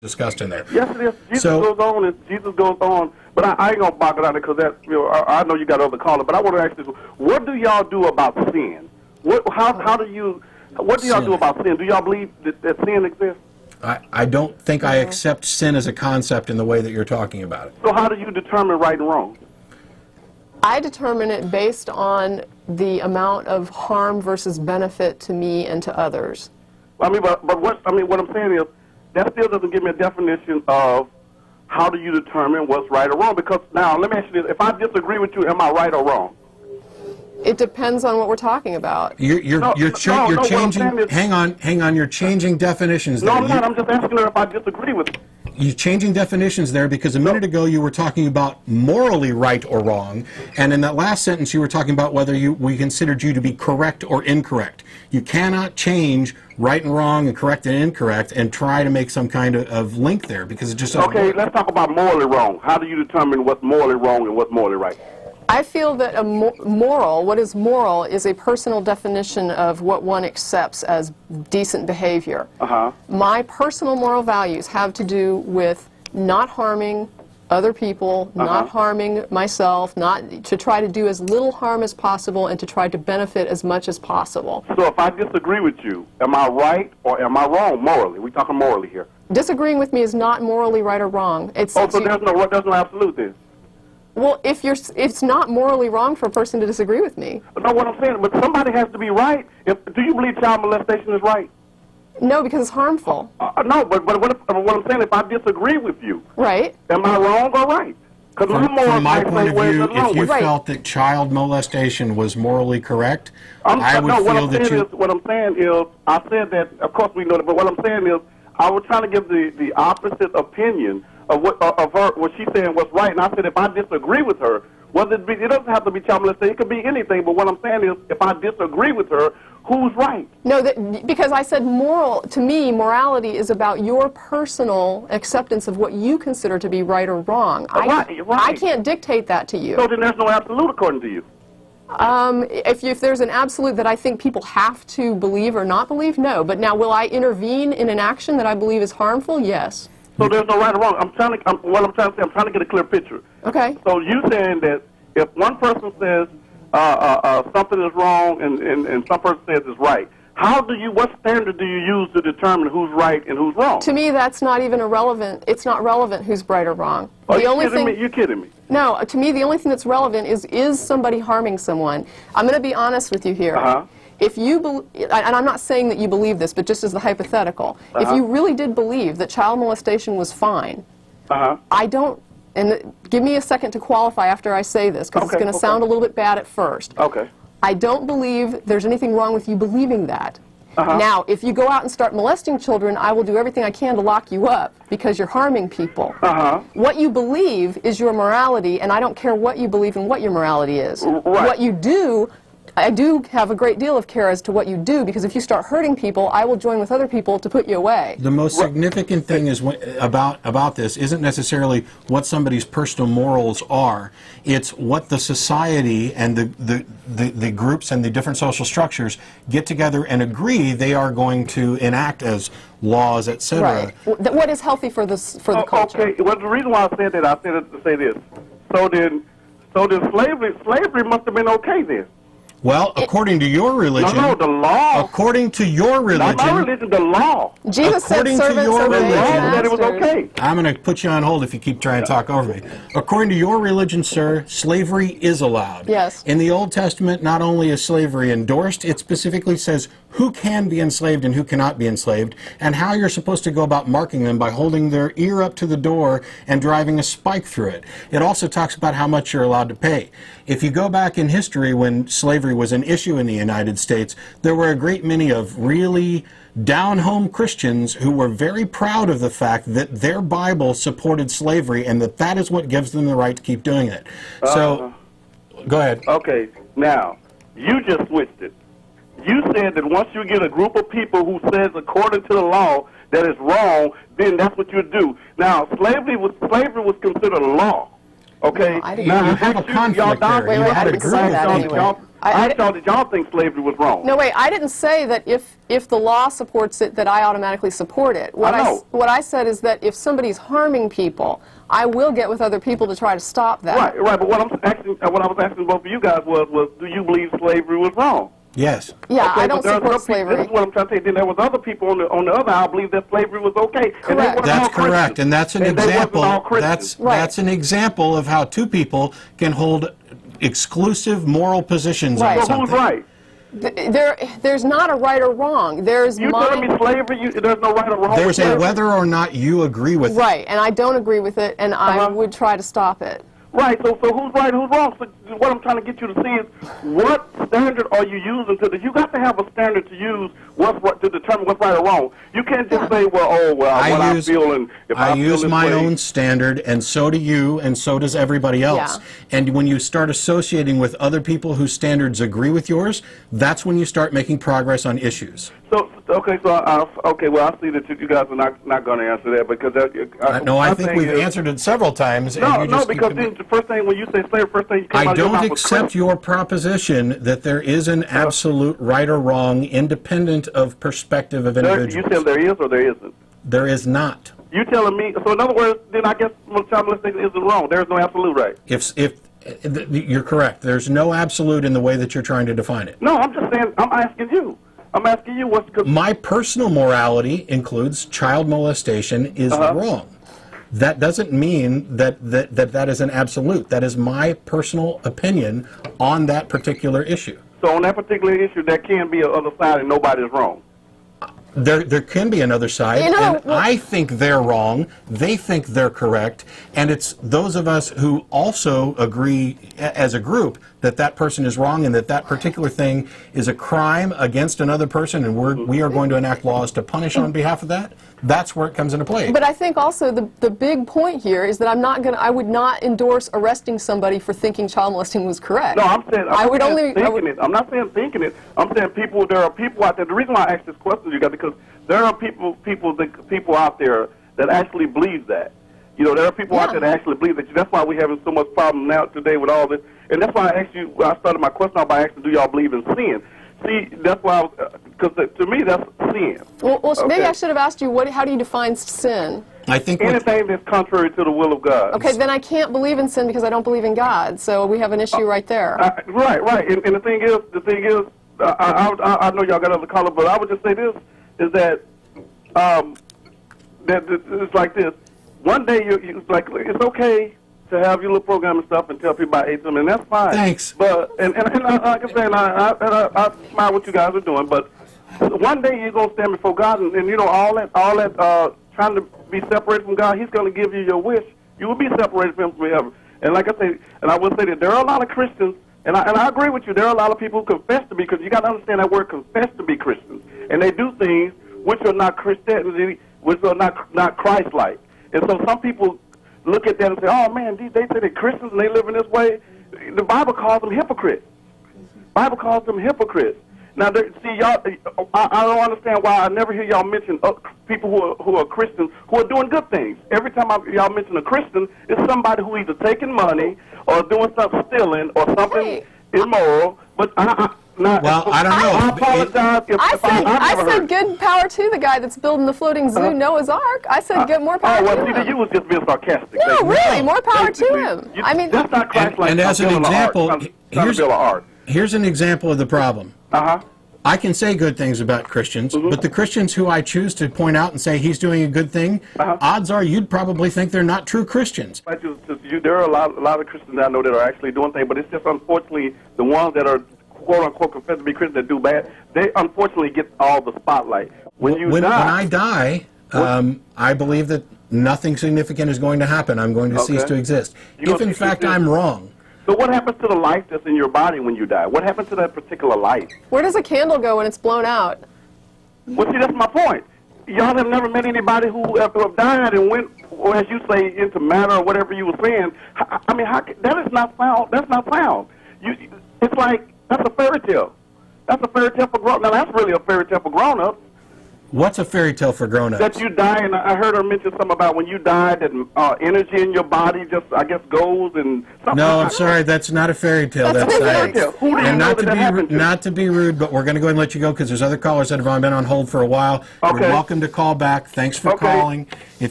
discussed in there. Yes, it is. Jesus goes on, but I ain't gonna bog it out because that I know you got other callers, but I want to ask this: what do y'all do about sin? What do y'all do about sin? Do y'all believe that sin exists? I don't think I accept sin as a concept in the way that you're talking about it. So how do you determine right and wrong? I determine it based on the amount of harm versus benefit to me and to others. I mean, but what I'm saying is that still doesn't give me a definition of how do you determine what's right or wrong. Because now, let me ask you this: if I disagree with you, am I right or wrong? It depends on what we're talking about. You're changing. Hang on. You're changing definitions there. No, I'm not. I'm just asking her if I disagree with you. You're changing definitions there because a minute ago you were talking about morally right or wrong, and in that last sentence you were talking about whether we considered you to be correct or incorrect. You cannot change right and wrong and correct and incorrect and try to make some kind of link there because it just doesn't work. Let's talk about morally wrong. How do you determine what's morally wrong and what's morally right? I feel that what is moral is a personal definition of what one accepts as decent behavior. My personal moral values have to do with not harming other people, not harming myself, to try to do as little harm as possible and to try to benefit as much as possible. So if I disagree with you, am I right or am I wrong morally? We're talking morally here. Disagreeing with me is not morally right or wrong. So there's no absolute then? Well, it's not morally wrong for a person to disagree with me. No, what I'm saying, but somebody has to be right. Do you believe child molestation is right? No, because it's harmful. No, but what I'm saying, if I disagree with you, right? Am I wrong or right? From my point of view, if you felt that child molestation was morally correct, I would feel that you... What I'm saying is, I said that, of course we know that, but what I'm saying is, I was trying to give the opposite opinion of what she's saying what's right, and I said if I disagree with her, it doesn't have to be child molestation, it could be anything, but what I'm saying is if I disagree with her, who's right? No, because I said to me, morality is about your personal acceptance of what you consider to be right or wrong. Right. I can't dictate that to you. So then there's no absolute according to you? If there's an absolute that I think people have to believe or not believe, no. But now, will I intervene in an action that I believe is harmful? Yes. So there's no right or wrong. I'm trying to get a clear picture. Okay. So you saying that if one person says something is wrong and some person says it's right, what standard do you use to determine who's right and who's wrong? To me, that's not even irrelevant. It's not relevant who's right or wrong. You're kidding me. No, to me, the only thing that's relevant is somebody harming someone. I'm going to be honest with you here. If you and I'm not saying that you believe this, but just as the hypothetical, if you really did believe that child molestation was fine, I don't, and give me a second to qualify after I say this, because it's going to sound a little bit bad at first. I don't believe there's anything wrong with you believing that. Now, if you go out and start molesting children, I will do everything I can to lock you up because you're harming people. What you believe is your morality, and I don't care what you believe and what your morality is. What you do, I do have a great deal of care as to what you do, because if you start hurting people, I will join with other people to put you away. The most significant thing is about this isn't necessarily what somebody's personal morals are. It's what the society and the groups and the different social structures get together and agree they are going to enact as laws, etc. Right. What is healthy for the culture? Okay. Well, the reason why I said that, I said it to say this. So then slavery must have been okay then. Well, according to your religion... No, the law. According to your religion... Not my religion, the law. Jesus said servants obey said it was okay. I'm going to put you on hold if you keep trying to talk over me. According to your religion, sir, slavery is allowed. Yes. In the Old Testament, not only is slavery endorsed, it specifically says who can be enslaved and who cannot be enslaved, and how you're supposed to go about marking them by holding their ear up to the door and driving a spike through it. It also talks about how much you're allowed to pay. If you go back in history when slavery was an issue in the United States, there were a great many of really down-home Christians who were very proud of the fact that their Bible supported slavery and that is what gives them the right to keep doing it. So, go ahead. Okay, now, you just switched it. You said that once you get a group of people who says according to the law that it's wrong, then that's what you do. Now, slavery was considered a law. Okay? No, you have a conflict there. Wait, I didn't say that anyway. I thought that y'all think slavery was wrong. No, wait, I didn't say that if the law supports it, that I automatically support it. What I said is that if somebody's harming people, I will get with other people to try to stop that. Right, but what I was asking both of you guys was do you believe slavery was wrong? Yes. Yeah, okay, I don't support slavery. This is what I'm trying to say. Then there was other people on the other I believe that slavery was okay. Correct. That's correct, and that's an example. That's an example of how two people can hold exclusive moral positions on something. So who's right? There's not a right or wrong. There's you telling me slavery? There's no right or wrong. There's a whether or not you agree with it. Right, and I don't agree with it, and I would try to stop it. Right, so who's right and who's wrong? So what I'm trying to get you to see is what standard are you using to this? You got to have a standard to use to determine what's right or wrong. You can't just say, I use my own standard, and so do you, and so does everybody else. Yeah. And when you start associating with other people whose standards agree with yours, that's when you start making progress on issues. Well, I see that you guys are not going to answer that because no, I think we've answered it several times. No, because the first thing when you say slavery, first thing you come out of your mouth was I don't accept your proposition that there is an absolute right or wrong, independent of perspective of individuals. You said there is or there isn't? There is not. You telling me? So in other words, then I guess child molestation isn't wrong. There is no absolute right. If you're correct, there's no absolute in the way that you're trying to define it. No, I'm just saying. I'm asking you. I'm asking you what's good. My personal morality includes child molestation is wrong. That doesn't mean that is an absolute. That is my personal opinion on that particular issue. So on that particular issue, there can be another side and nobody's wrong. There can be another side, and I think they're wrong, they think they're correct, and it's those of us who also agree as a group that that person is wrong and that particular thing is a crime against another person, and we are going to enact laws to punish on behalf of that. That's where it comes into play. But I think also the big point here is that I would not endorse arresting somebody for thinking child molesting was correct. No, I'm saying I'm not saying thinking it. I'm saying there are people out there. The reason why I asked this question, you guys, because there are people out there that actually believe that. You know, there are people out there that actually believe that. That's why we're having so much problem now today with all this. And that's why I asked you. I started my question off by asking, do y'all believe in sin? See, that's why, because to me, that's sin. Well, maybe I should have asked you, how do you define sin? I think anything that's contrary to the will of God. Okay, then I can't believe in sin because I don't believe in God. So we have an issue right there. Right. And the thing is, I know y'all got other color, but I would just say this is that it's like this. One day it's okay to have your little program and stuff and tell people about atheism, and that's fine. Thanks. But and like I said, I admire what you guys are doing. But one day you're gonna stand before God, and you know all that trying to be separated from God. He's gonna give you your wish. You will be separated from Him forever. And like I say, and I will say that there are a lot of Christians, and I agree with you. There are a lot of people who confess to be, because you got to understand that word confess to be Christians, and they do things which are not Christianity, which are not Christ-like. And so some people look at that and say, oh, man, they say they're Christians and they live in this way. The Bible calls them hypocrites. Bible calls them hypocrites. Now, see, y'all, I don't understand why I never hear y'all mention people who are Christians who are doing good things. Every time y'all mention a Christian, it's somebody who either taking money or doing something, stealing or something immoral. But I don't know. I apologize. I said good power to the guy that's building the floating zoo, Noah's Ark. I said get more power to him. You was just being sarcastic. No, really, more power to him. I mean, that's not Christ-like. And as an example, here's an example of the problem. I can say good things about Christians, but the Christians who I choose to point out and say he's doing a good thing, odds are you'd probably think they're not true Christians. There are a lot of Christians I know that are actually doing things, but it's just unfortunately the ones that are quote-unquote confess to be Christians that do bad, they unfortunately get all the spotlight. When I die, I believe that nothing significant is going to happen. I'm going to cease to exist. If in fact I'm wrong. So what happens to the life that's in your body when you die? What happens to that particular life? Where does a candle go when it's blown out? Well, see, that's my point. Y'all have never met anybody who have died and went, or as you say, into matter or whatever you were saying. I mean, that is not sound. That's not sound. It's like, that's a fairy tale. That's a fairy tale for grown-ups. Now, that's really a fairy tale for grown-ups. What's a fairy tale for grown-ups? That you die, and I heard her mention something about when you die, that energy in your body just, I guess, goes and something. No, I'm sorry, that's not a fairy tale. That's science. Who do you And know that happened to? not to be rude, but we're going to go ahead and let you go because there's other callers that have been on hold for a while. Okay. You're welcome to call back. Thanks for calling. If